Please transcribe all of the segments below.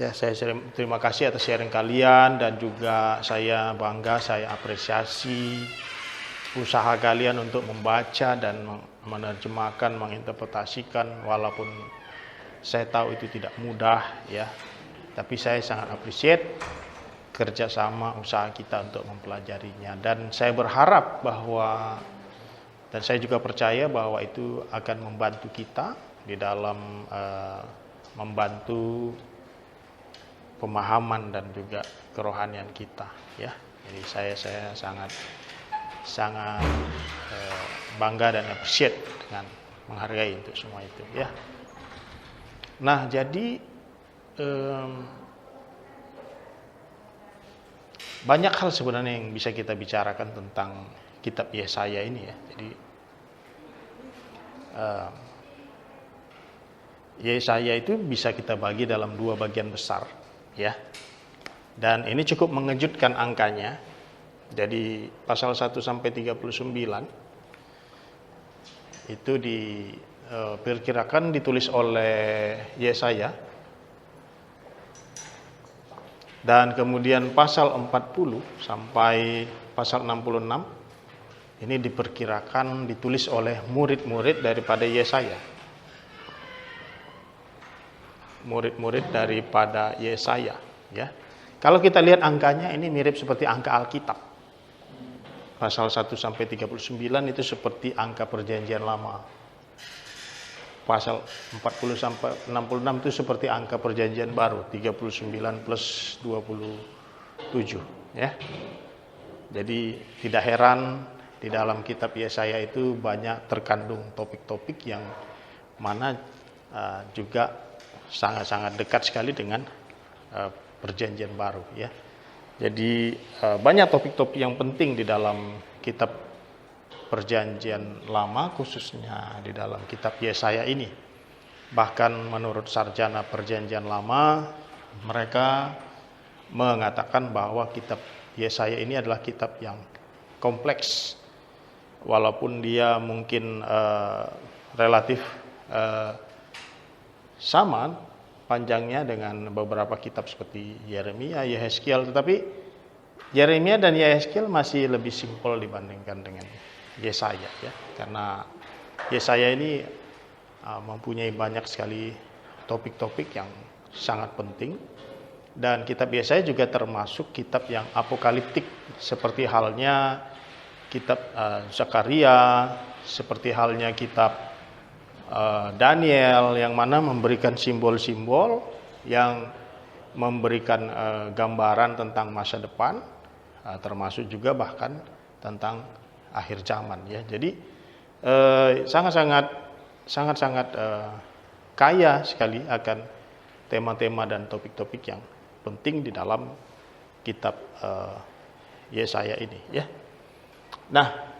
Ya, saya terima kasih atas sharing kalian dan juga saya bangga, saya apresiasi usaha kalian untuk membaca dan menerjemahkan, menginterpretasikan walaupun saya tahu itu tidak mudah ya. Tapi saya sangat appreciate kerjasama usaha kita untuk mempelajarinya dan saya berharap bahwa dan saya juga percaya bahwa itu akan membantu kita di dalam membantu pemahaman dan juga kerohanian kita ya. Jadi saya sangat bangga dan appreciate dengan menghargai untuk semua itu ya. Nah, jadi banyak hal sebenarnya yang bisa kita bicarakan tentang kitab Yesaya ini ya. Jadi Yesaya itu bisa kita bagi dalam dua bagian besar ya. Dan ini cukup mengejutkan angkanya. Jadi pasal 1 sampai 39 itu diperkirakan ditulis oleh Yesaya. Dan kemudian pasal 40 sampai pasal 66 ini diperkirakan ditulis oleh murid-murid daripada Yesaya. Murid-murid daripada Yesaya ya. Kalau kita lihat angkanya ini mirip seperti angka Alkitab. Pasal 1 sampai 39 itu seperti angka perjanjian lama. Pasal 40 sampai 66 itu seperti angka perjanjian baru, 39 plus 27 ya. Jadi tidak heran di dalam kitab Yesaya itu banyak terkandung topik-topik yang mana juga sangat-sangat dekat sekali dengan perjanjian baru ya. Jadi banyak topik-topik yang penting di dalam kitab perjanjian lama, khususnya di dalam kitab Yesaya ini. Bahkan menurut sarjana perjanjian lama, mereka mengatakan bahwa kitab Yesaya ini adalah kitab yang kompleks. Walaupun dia mungkin relatif sama panjangnya dengan beberapa kitab seperti Yeremia, Yehezkiel, tetapi Yeremia dan Yehezkiel masih lebih simpel dibandingkan dengan Yesaya ya, karena Yesaya ini mempunyai banyak sekali topik-topik yang sangat penting dan kitab Yesaya juga termasuk kitab yang apokaliptik seperti halnya kitab Zakaria, seperti halnya kitab Daniel yang mana memberikan simbol-simbol yang memberikan gambaran tentang masa depan, termasuk juga bahkan tentang akhir zaman ya. Jadi sangat-sangat kaya sekali akan tema-tema dan topik-topik yang penting di dalam kitab Yesaya ini ya. Nah,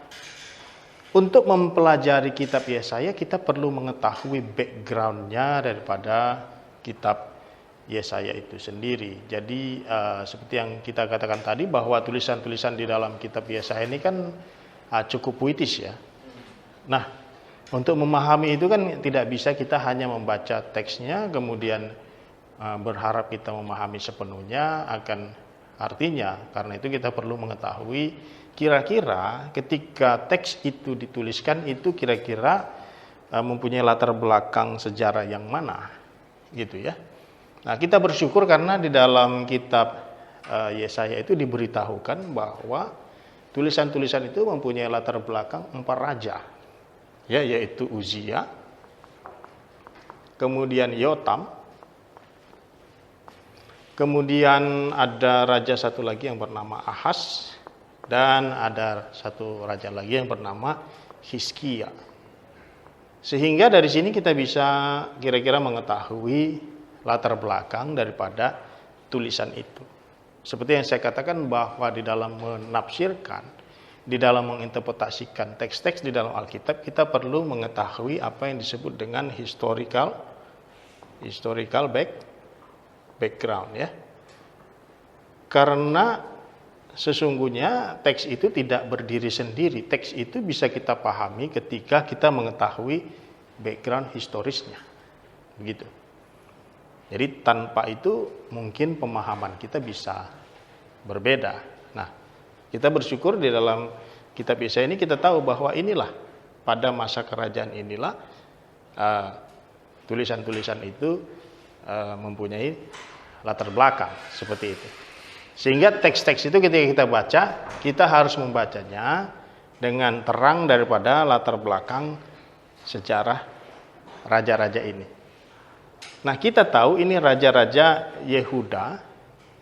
untuk mempelajari kitab Yesaya kita perlu mengetahui background-nya daripada kitab Yesaya itu sendiri. Jadi seperti yang kita katakan tadi bahwa tulisan-tulisan di dalam kitab Yesaya ini kan cukup puitis ya. Nah, untuk memahami itu kan tidak bisa kita hanya membaca teksnya kemudian berharap kita memahami sepenuhnya akan artinya. Karena itu kita perlu mengetahui kira-kira ketika teks itu dituliskan itu kira-kira mempunyai latar belakang sejarah yang mana gitu ya. Nah, kita bersyukur karena di dalam kitab Yesaya itu diberitahukan bahwa tulisan-tulisan itu mempunyai latar belakang 4 raja ya, yaitu Uzia, kemudian Yotam, kemudian ada raja satu lagi yang bernama Ahaz, dan ada satu raja lagi yang bernama Hizkia. Sehingga dari sini kita bisa kira-kira mengetahui latar belakang daripada tulisan itu. Seperti yang saya katakan bahwa di dalam menafsirkan, di dalam menginterpretasikan teks-teks di dalam Alkitab, kita perlu mengetahui apa yang disebut dengan historical background ya. Karena sesungguhnya teks itu tidak berdiri sendiri. Teks itu bisa kita pahami ketika kita mengetahui background historisnya. Begitu. Jadi tanpa itu mungkin pemahaman kita bisa berbeda. Nah, kita bersyukur di dalam kitab Yesaya ini kita tahu bahwa inilah pada masa kerajaan inilah tulisan-tulisan itu mempunyai latar belakang seperti itu. Sehingga teks-teks itu ketika kita baca, kita harus membacanya dengan terang daripada latar belakang sejarah raja-raja ini. Nah, kita tahu ini raja-raja Yehuda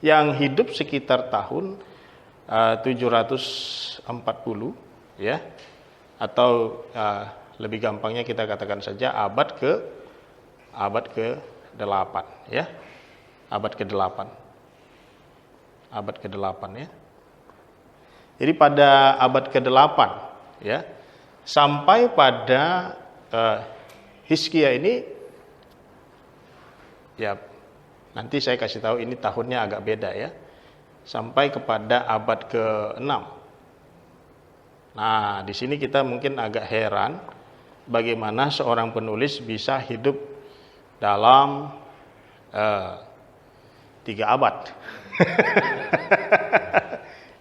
yang hidup sekitar tahun 740 ya. Atau lebih gampangnya kita katakan saja abad ke-8 ya. Abad ke-8. Abad ke-8 ya. Jadi pada abad ke-8 ya, sampai pada Hizkia ini ya, nanti saya kasih tahu ini tahunnya agak beda ya. Sampai kepada abad ke-6. Nah, di sini kita mungkin agak heran bagaimana seorang penulis bisa hidup dalam 3 abad.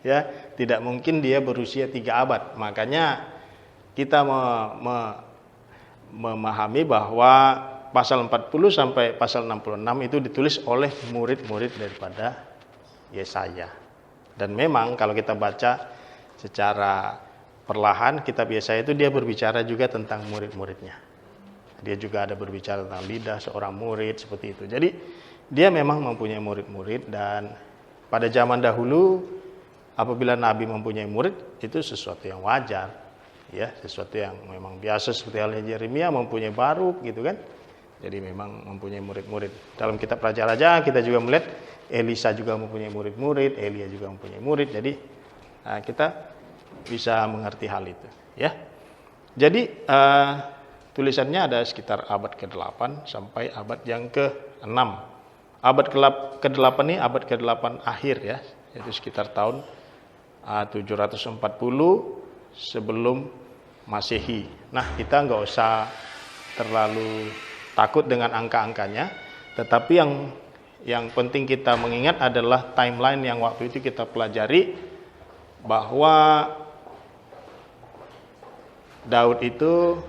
Ya, tidak mungkin dia berusia 3 abad. Makanya kita memahami bahwa pasal 40 sampai pasal 66 itu ditulis oleh murid-murid daripada Yesaya. Dan memang kalau kita baca secara perlahan kitab Yesaya itu dia berbicara juga tentang murid-muridnya. Dia juga ada berbicara tentang lidah seorang murid seperti itu. Jadi dia memang mempunyai murid-murid, dan pada zaman dahulu apabila nabi mempunyai murid itu sesuatu yang wajar, ya, sesuatu yang memang biasa, seperti halnya Yeremia mempunyai Baruk gitu kan. Jadi memang mempunyai murid-murid. Dalam kitab Raja-Raja kita juga melihat Elisa juga mempunyai murid-murid, Elia juga mempunyai murid. Jadi kita bisa mengerti hal itu, ya. Jadi tulisannya ada sekitar abad ke-8 sampai abad yang ke-6. Abad ke-8 ini abad ke-8 akhir ya, yaitu sekitar tahun 740 sebelum Masehi. Nah, kita nggak usah terlalu takut dengan angka-angkanya, tetapi yang penting kita mengingat adalah timeline yang waktu itu kita pelajari, bahwa Daud itu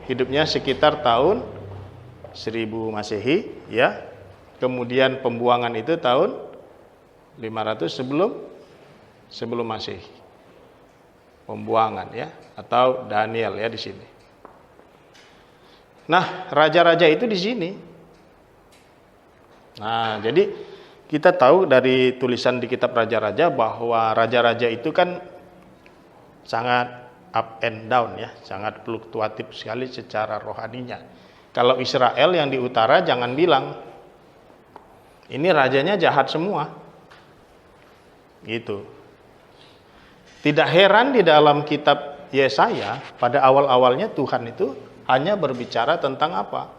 hidupnya sekitar tahun 1000 Masehi ya. Kemudian pembuangan itu tahun 500 sebelum Masehi. Pembuangan ya, atau Daniel ya di sini. Nah, raja-raja itu di sini. Nah, jadi kita tahu dari tulisan di kitab Raja-Raja bahwa raja-raja itu kan sangat up and down ya, sangat fluktuatif sekali secara rohaninya. Kalau Israel yang di utara jangan bilang ini rajanya jahat semua. Gitu. Tidak heran di dalam kitab Yesaya pada awal-awalnya Tuhan itu hanya berbicara tentang apa?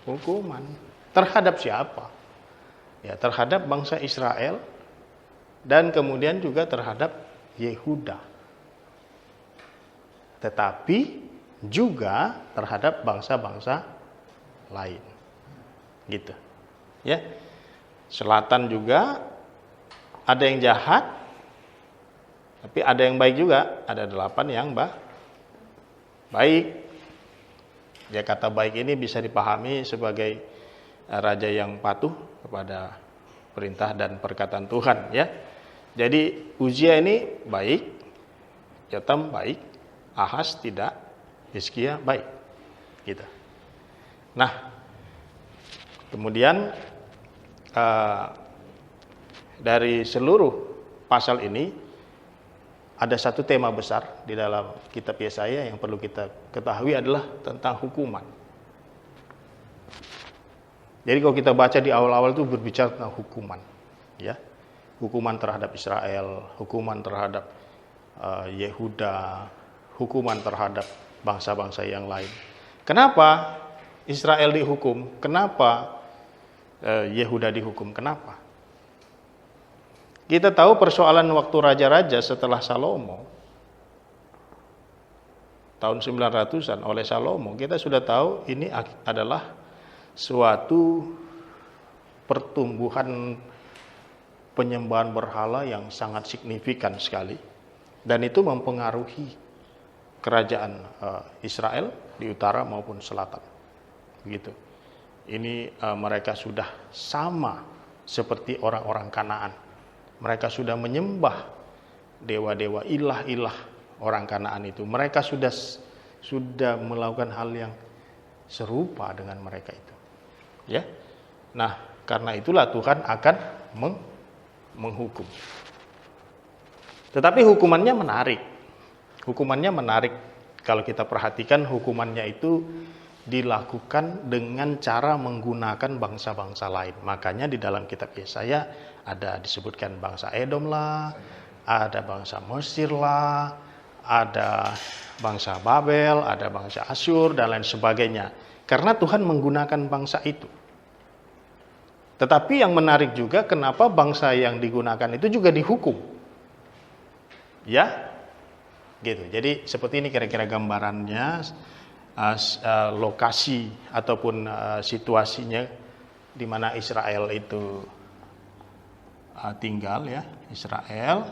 Hukuman. Terhadap siapa? Ya, terhadap bangsa Israel dan kemudian juga terhadap Yehuda. Tetapi juga terhadap bangsa-bangsa lain. Gitu. Ya. Selatan juga ada yang jahat, tapi ada yang baik juga. Ada 8 yang baik. Ya, kata baik ini bisa dipahami sebagai raja yang patuh kepada perintah dan perkataan Tuhan ya. Jadi Uzia ini baik, Yotam baik, Ahaz tidak, Hizkia baik. Gitu. Nah, kemudian dari seluruh pasal ini ada satu tema besar di dalam kitab Yesaya yang perlu kita ketahui adalah tentang hukuman. Jadi kalau kita baca di awal-awal itu berbicara tentang hukuman, ya, hukuman terhadap Israel, hukuman terhadap Yehuda, hukuman terhadap bangsa-bangsa yang lain. Kenapa Israel dihukum? Kenapa Yehuda dihukum? Kenapa? Kita tahu persoalan waktu raja-raja setelah Salomo tahun 900-an oleh Salomo, kita sudah tahu ini adalah suatu pertumbuhan penyembahan berhala yang sangat signifikan sekali, dan itu mempengaruhi kerajaan Israel di utara maupun selatan. Begitu. Ini mereka sudah sama seperti orang-orang Kanaan. Mereka sudah menyembah dewa-dewa, ilah-ilah orang Kanaan itu. Mereka sudah melakukan hal yang serupa dengan mereka itu. Ya. Nah, karena itulah Tuhan akan menghukum. Tetapi hukumannya menarik. Hukumannya menarik kalau kita perhatikan, hukumannya itu dilakukan dengan cara menggunakan bangsa-bangsa lain. Makanya di dalam kitab Yesaya ada disebutkan bangsa Edom lah, ada bangsa Mesir lah, ada bangsa Babel, ada bangsa Asyur, dan lain sebagainya. Karena Tuhan menggunakan bangsa itu. Tetapi yang menarik juga, kenapa bangsa yang digunakan itu juga dihukum. Ya, gitu. Jadi seperti ini kira-kira gambarannya, lokasi ataupun situasinya di mana Israel itu tinggal, ya. Israel,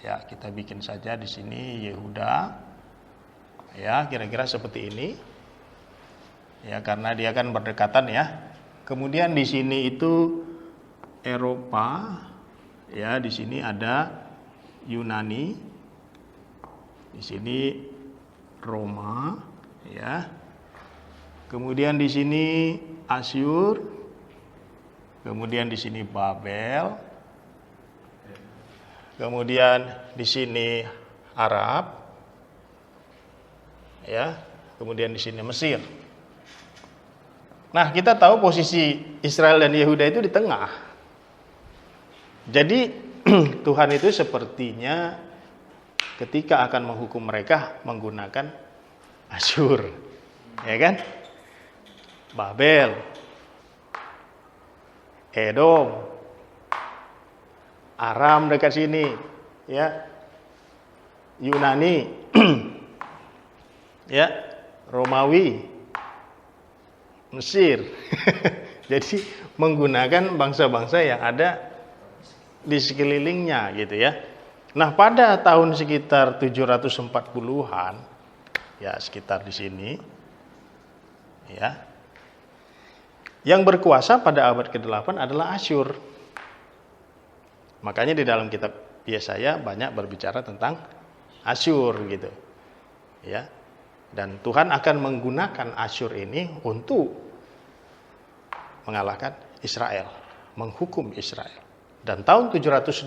ya, kita bikin saja di sini Yehuda, ya, kira-kira seperti ini, ya, karena dia kan berdekatan, ya. Kemudian di sini itu Eropa, ya, di sini ada Yunani, di sini Roma, ya. Kemudian di sini Asyur, kemudian di sini Babel, kemudian di sini Arab, ya. Kemudian di sini Mesir. Nah, kita tahu posisi Israel dan Yehuda itu di tengah. Jadi Tuhan itu sepertinya ketika akan menghukum mereka menggunakan Asyur, ya kan? Babel, Edom, Aram dekat sini, ya, Yunani, ya, Romawi, Mesir. Jadi menggunakan bangsa-bangsa yang ada di sekelilingnya, gitu ya. Nah, pada tahun sekitar 740-an, ya, sekitar di sini, ya, yang berkuasa pada abad ke-8 adalah Asyur. Makanya di dalam kitab Yesaya banyak berbicara tentang Asyur, gitu, ya. Dan Tuhan akan menggunakan Asyur ini untuk mengalahkan Israel, menghukum Israel. Dan tahun 722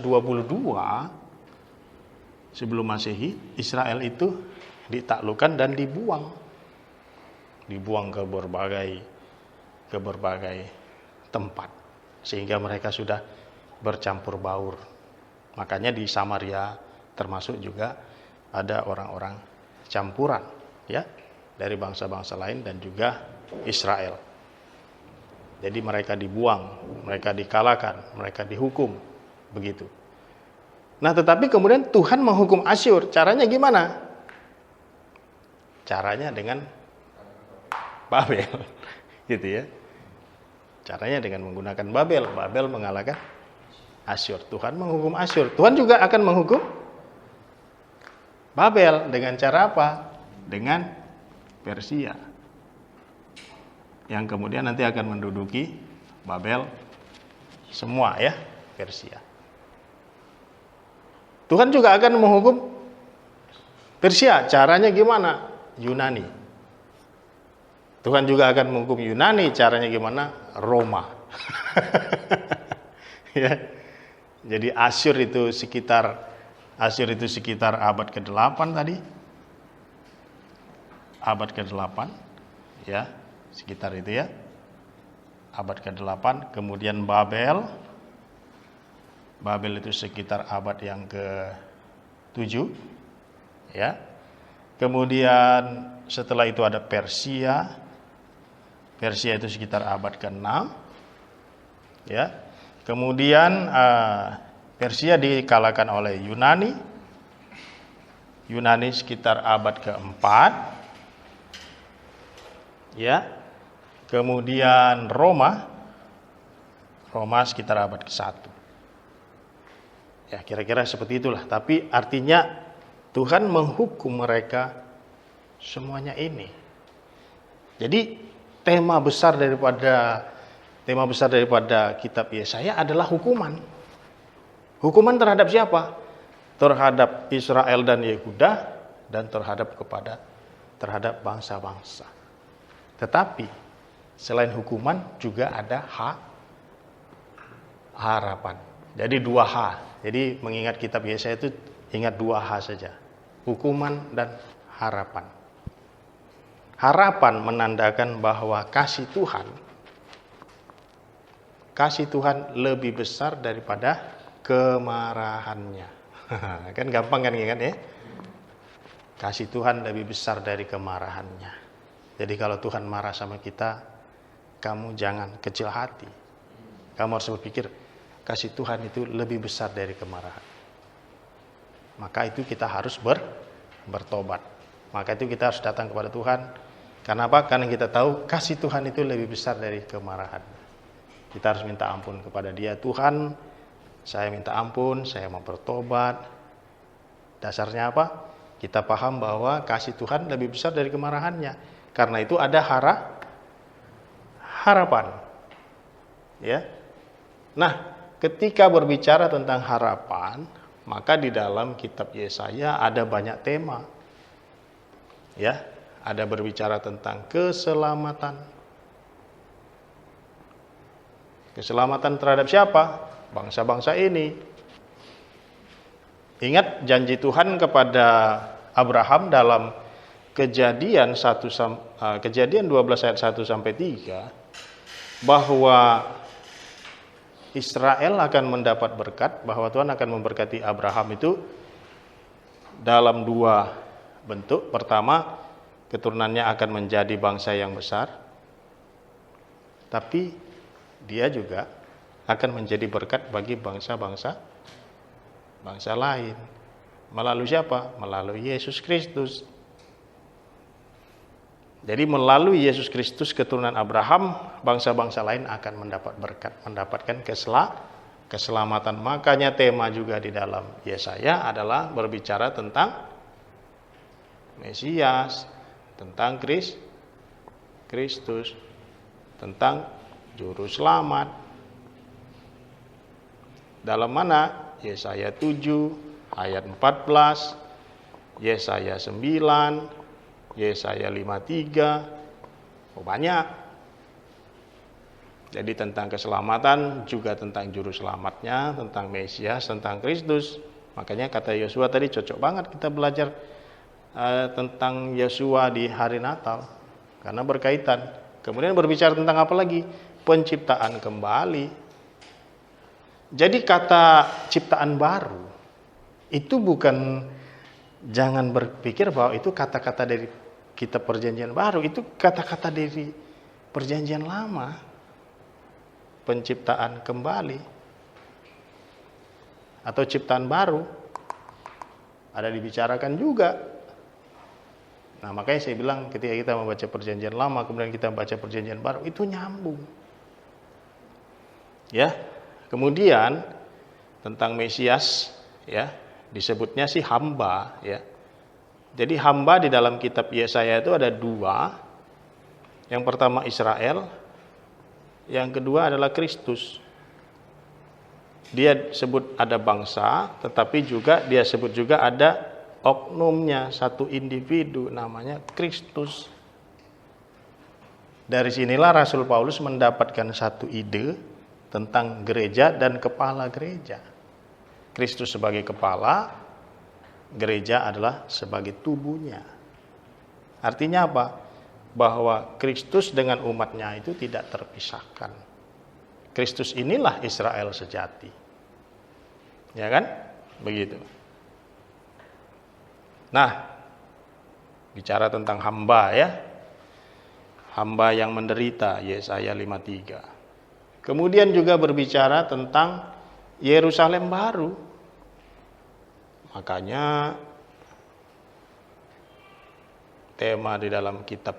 sebelum Masehi, Israel itu ditaklukkan dan dibuang ke berbagai tempat, sehingga mereka sudah bercampur baur. Makanya di Samaria termasuk juga ada orang-orang campuran, ya, dari bangsa-bangsa lain dan juga Israel. Jadi mereka dibuang, mereka dikalahkan, mereka dihukum, begitu. Nah, tetapi kemudian Tuhan menghukum Asyur. Caranya gimana? Caranya dengan Babel, gitu ya. Caranya dengan menggunakan Babel. Babel mengalahkan Asyur. Tuhan menghukum Asyur. Tuhan juga akan menghukum Babel dengan cara apa? Dengan Persia, yang kemudian nanti akan menduduki Babel semua, ya, Persia. Tuhan juga akan menghukum Persia. Caranya gimana? Yunani. Tuhan juga akan menghukum Yunani. Caranya gimana? Roma. Ya. Jadi Asyur itu sekitar abad ke-8 tadi. Abad ke-8, ya, sekitar itu, ya. Abad ke-8, kemudian Babel itu sekitar abad yang ke-7, ya. Kemudian setelah itu ada Persia itu sekitar abad ke-6, ya. Kemudian Persia dikalahkan oleh Yunani Yunani sekitar abad keempat, ya. Kemudian Roma sekitar abad ke-1. Ya, kira-kira seperti itulah. Tapi artinya Tuhan menghukum mereka semuanya ini. Jadi tema besar daripada kitab Yesaya adalah hukuman. Hukuman terhadap siapa? Terhadap Israel dan Yehuda dan terhadap bangsa-bangsa. Tetapi selain hukuman juga ada harapan. Jadi 2 H. Jadi mengingat kitab Yesaya itu ingat 2 H saja. Hukuman dan harapan. Harapan menandakan bahwa kasih Tuhan lebih besar daripada kemarahannya. Kan gampang kan ingat ya? Kasih Tuhan lebih besar dari kemarahannya. Jadi kalau Tuhan marah sama kita, kamu jangan kecil hati. Kamu harus berpikir, kasih Tuhan itu lebih besar dari kemarahan. Maka itu kita harus bertobat. Maka itu kita harus datang kepada Tuhan. Karena apa? Karena kita tahu kasih Tuhan itu lebih besar dari kemarahan. Kita harus minta ampun kepada Dia. Tuhan, saya minta ampun, saya mau bertobat. Dasarnya apa? Kita paham bahwa kasih Tuhan lebih besar dari kemarahannya. Karena itu ada harapan. Ya. Nah, ketika berbicara tentang harapan, maka di dalam kitab Yesaya ada banyak tema. Ya, ada berbicara tentang keselamatan. Keselamatan terhadap siapa? Bangsa-bangsa ini. Ingat janji Tuhan kepada Abraham dalam Kejadian 12 ayat 1 sampai 3 bahwa Israel akan mendapat berkat, bahwa Tuhan akan memberkati Abraham itu dalam 2 bentuk. Pertama, keturunannya akan menjadi bangsa yang besar. Tapi dia juga akan menjadi berkat bagi bangsa lain. Melalui siapa? Melalui Yesus Kristus. Jadi melalui Yesus Kristus keturunan Abraham, bangsa-bangsa lain akan mendapat berkat, mendapatkan keselamatan. Makanya tema juga di dalam Yesaya adalah berbicara tentang Mesias, tentang Kristus, tentang juru selamat. Dalam mana? Yesaya 7 ayat 14, Yesaya 9, Yesaya 53, banyak. Jadi tentang keselamatan, juga tentang juru selamatnya, tentang Mesias, tentang Kristus. Makanya kata Yosua tadi cocok banget kita belajar tentang Yosua di hari Natal, karena berkaitan. Kemudian berbicara tentang apa lagi? Penciptaan kembali. Jadi kata ciptaan baru itu bukan, jangan berpikir bahwa itu kata-kata dari kitab Perjanjian Baru, itu kata-kata dari Perjanjian Lama. Penciptaan kembali atau ciptaan baru ada dibicarakan juga. Nah, makanya saya bilang ketika kita membaca Perjanjian Lama kemudian kita membaca Perjanjian Baru, itu nyambung. Ya. Kemudian tentang Mesias, ya, disebutnya sih hamba, ya. Jadi hamba di dalam kitab Yesaya itu ada 2. Yang pertama Israel, yang kedua adalah Kristus. Dia sebut ada bangsa, tetapi juga dia sebut juga ada oknumnya, satu individu namanya Kristus. Dari sinilah Rasul Paulus mendapatkan satu ide tentang gereja dan kepala gereja. Kristus sebagai kepala, gereja adalah sebagai tubuhnya. Artinya apa? Bahwa Kristus dengan umatnya itu tidak terpisahkan. Kristus inilah Israel sejati. Ya kan? Begitu. Nah, bicara tentang hamba ya. Hamba yang menderita, Yesaya 53. Kemudian juga berbicara tentang Yerusalem baru. Makanya tema di dalam kitab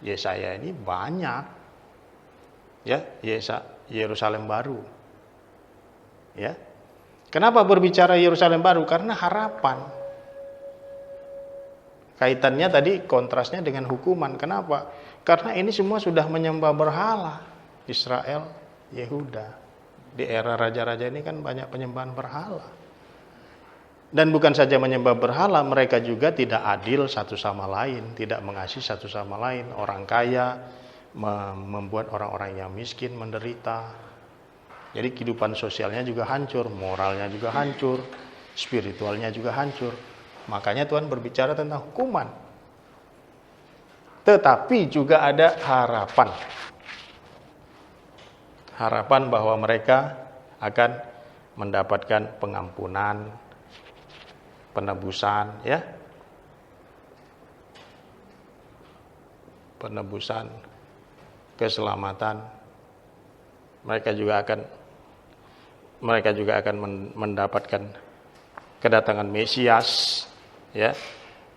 Yesaya ini banyak. Ya, Yerusalem baru. Ya. Kenapa berbicara Yerusalem baru? Karena harapan. Kaitannya tadi kontrasnya dengan hukuman. Kenapa? Karena ini semua sudah menyembah berhala. Israel, Yehuda. Di era raja-raja ini kan banyak penyembahan berhala. Dan bukan saja menyembah berhala, mereka juga tidak adil satu sama lain, tidak mengasihi satu sama lain. Orang kaya membuat orang-orang yang miskin menderita. Jadi kehidupan sosialnya juga hancur, moralnya juga hancur, spiritualnya juga hancur. Makanya Tuhan berbicara tentang hukuman. Tetapi juga ada harapan. Harapan bahwa mereka akan mendapatkan pengampunan, penebusan, ya. Penebusan, keselamatan. Mereka juga akan mendapatkan kedatangan Mesias, ya.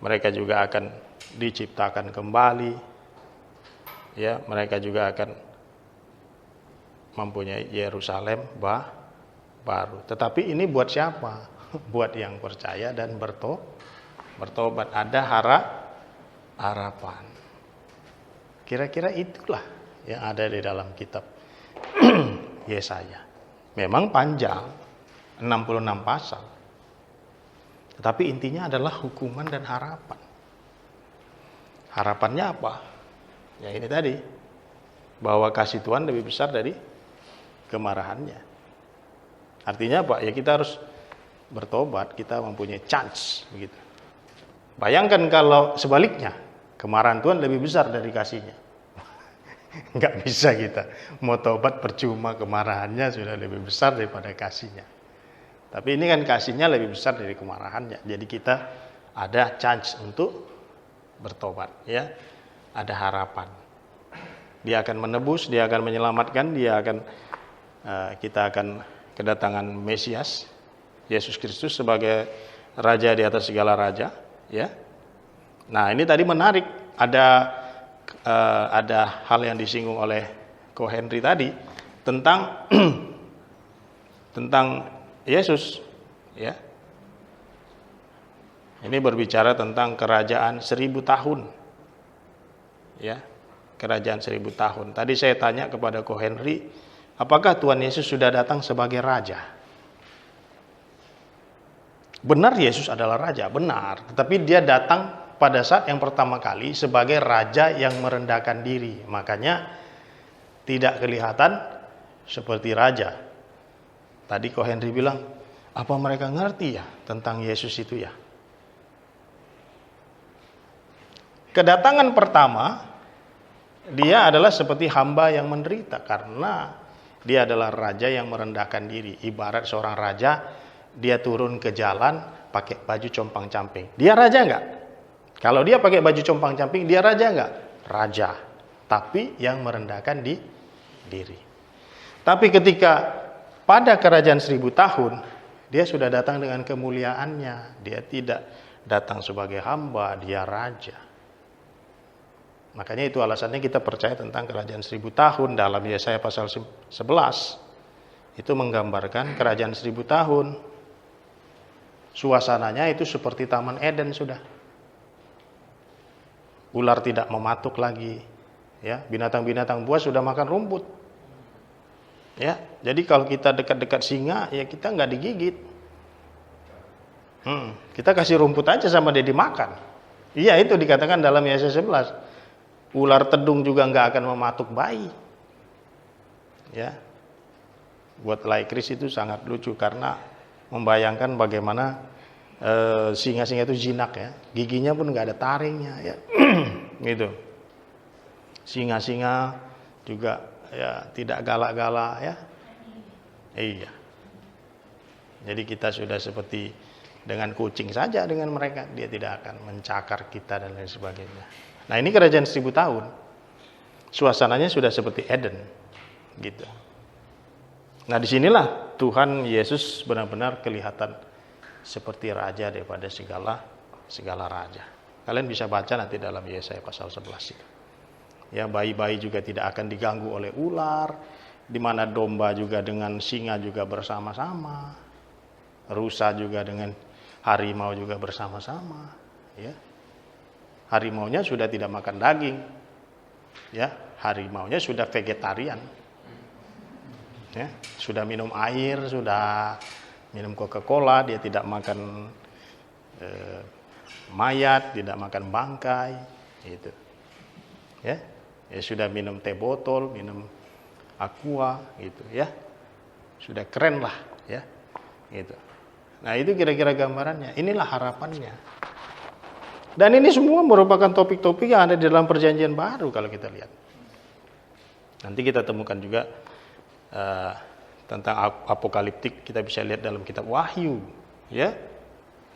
Mereka juga akan diciptakan kembali, ya. Mereka juga akan mempunyai Yerusalem baru. Tetapi ini buat siapa? Buat yang percaya dan bertobat. Ada harapan. Kira-kira itulah yang ada di dalam kitab Yesaya. Memang panjang, 66 pasal. Tetapi intinya adalah hukuman dan harapan. Harapannya apa? Ya ini tadi, bahwa kasih Tuhan lebih besar dari kemarahannya. Artinya apa? Ya kita harus bertobat, kita mempunyai chance begitu. Bayangkan kalau sebaliknya, kemarahan Tuhan lebih besar dari kasihnya. Enggak bisa kita mau tobat percuma, kemarahannya sudah lebih besar daripada kasihnya. Tapi ini kan kasihnya lebih besar dari kemarahannya. Jadi kita ada chance untuk bertobat, ya. Ada harapan. Dia akan menebus, dia akan menyelamatkan, kita akan kedatangan Mesias, Yesus Kristus sebagai raja di atas segala raja, ya. Nah, ini tadi menarik, ada hal yang disinggung oleh Ko Henry tadi tentang tentang Yesus, ya. Ini berbicara tentang kerajaan 1000 tahun. Ya. Kerajaan 1000 tahun. Tadi saya tanya kepada Ko Henry, apakah Tuhan Yesus sudah datang sebagai raja? Benar Yesus adalah raja, benar. Tetapi dia datang pada saat yang pertama kali sebagai raja yang merendahkan diri. Makanya tidak kelihatan seperti raja. Tadi Ko Henry bilang, apa mereka ngerti ya tentang Yesus itu ya? Kedatangan pertama, dia adalah seperti hamba yang menderita karena dia adalah raja yang merendahkan diri. Ibarat seorang raja, dia turun ke jalan pakai baju compang-camping. Dia raja enggak? Kalau dia pakai baju compang-camping, dia raja enggak? Raja. Tapi yang merendahkan diri. Tapi ketika pada kerajaan 1000 tahun, dia sudah datang dengan kemuliaannya. Dia tidak datang sebagai hamba, dia raja. Makanya itu alasannya kita percaya tentang kerajaan 1000 tahun. Dalam Yesaya pasal 11 itu menggambarkan kerajaan 1000 tahun. Suasananya itu seperti Taman Eden sudah. Ular tidak mematuk lagi, ya. Binatang-binatang buas sudah makan rumput. Ya, jadi kalau kita dekat-dekat singa, ya kita nggak digigit. Kita kasih rumput aja sama dia dimakan. Iya, itu dikatakan dalam Yesaya 11. Ular tedung juga nggak akan mematuk bayi. Ya. Buat laikris itu sangat lucu karena membayangkan bagaimana singa-singa itu jinak ya. Giginya pun nggak ada taringnya ya. Gitu. Singa-singa juga ya tidak galak-galak ya. Iya. Jadi kita sudah seperti dengan kucing saja dengan mereka, dia tidak akan mencakar kita dan lain sebagainya. Nah, ini kerajaan 1000 tahun. Suasananya sudah seperti Eden gitu. Nah, disinilah Tuhan Yesus benar-benar kelihatan seperti raja daripada segala raja. Kalian bisa baca nanti dalam Yesaya pasal 11 itu. Ya, bayi-bayi juga tidak akan diganggu oleh ular, di mana domba juga dengan singa juga bersama-sama, rusa juga dengan harimau juga bersama-sama. Ya, harimaunya sudah tidak makan daging, ya, harimaunya sudah vegetarian, ya, sudah minum air, sudah minum Coca-Cola, dia tidak makan mayat, tidak makan bangkai, gitu. Ya, sudah minum teh botol, minum aqua, gitu ya. Sudah keren lah, ya, gitu. Nah, itu kira-kira gambarannya. Inilah harapannya. Dan ini semua merupakan topik-topik yang ada di dalam perjanjian baru kalau kita lihat. Nanti kita temukan juga tentang apokaliptik, kita bisa lihat dalam kitab Wahyu, ya.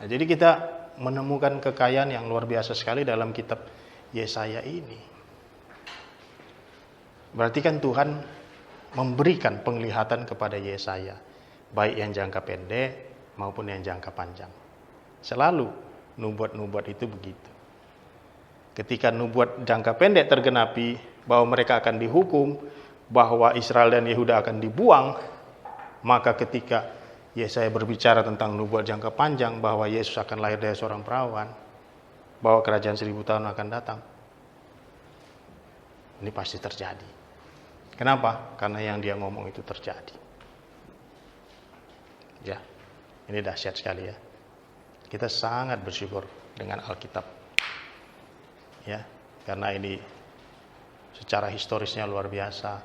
Nah, jadi kita menemukan kekayaan yang luar biasa sekali dalam kitab Yesaya ini. Berarti kan Tuhan memberikan penglihatan kepada Yesaya, baik yang jangka pendek maupun yang jangka panjang. Selalu nubuat-nubuat itu begitu. Ketika nubuat jangka pendek tergenapi, bahwa mereka akan dihukum, bahwa Israel dan Yehuda akan dibuang, maka ketika Yesaya berbicara tentang nubuat jangka panjang, bahwa Yesus akan lahir dari seorang perawan, bahwa kerajaan 1000 tahun akan datang, ini pasti terjadi. Kenapa? Karena yang dia ngomong itu terjadi. Ya, ini dahsyat sekali ya. Kita sangat bersyukur dengan Alkitab. Ya, karena ini secara historisnya luar biasa,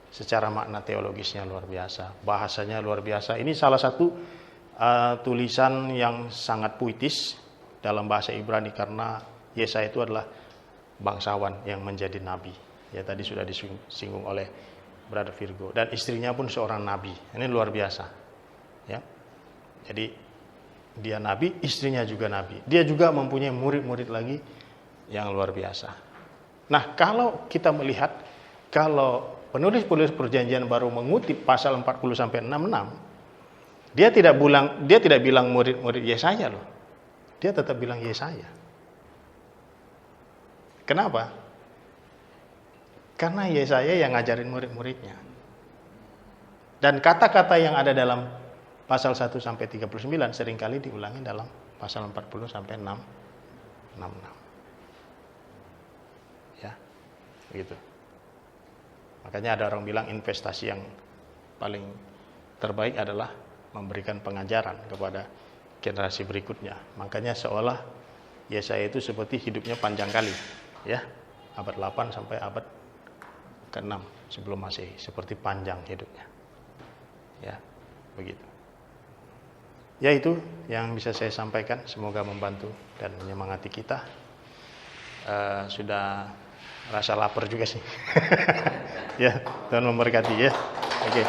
secara makna teologisnya luar biasa, bahasanya luar biasa. Ini salah satu tulisan yang sangat puitis dalam bahasa Ibrani, karena Yesaya itu adalah bangsawan yang menjadi nabi. Ya, tadi sudah disinggung oleh Brother Virgo, dan istrinya pun seorang nabi. Ini luar biasa. Ya. Jadi dia nabi, istrinya juga nabi. Dia juga mempunyai murid-murid lagi yang luar biasa. Nah, kalau kita melihat, kalau penulis-penulis perjanjian baru mengutip pasal 40 sampai 66, dia tidak bilang murid-murid Yesaya loh. Dia tetap bilang Yesaya. Kenapa? Karena Yesaya yang ngajarin murid-muridnya. Dan kata-kata yang ada dalam pasal 1 sampai 39 seringkali diulangi dalam pasal 40 sampai 66. Ya, begitu. Makanya ada orang bilang investasi yang paling terbaik adalah memberikan pengajaran kepada generasi berikutnya. Makanya seolah Yesaya itu seperti hidupnya panjang kali, ya. Abad 8 sampai abad ke-6 sebelum Masehi, seperti panjang hidupnya. Ya, begitu. Ya, itu yang bisa saya sampaikan. Semoga membantu dan menyemangati kita. Sudah rasa lapar juga sih. Ya, Tuhan memberkati ya. Oke.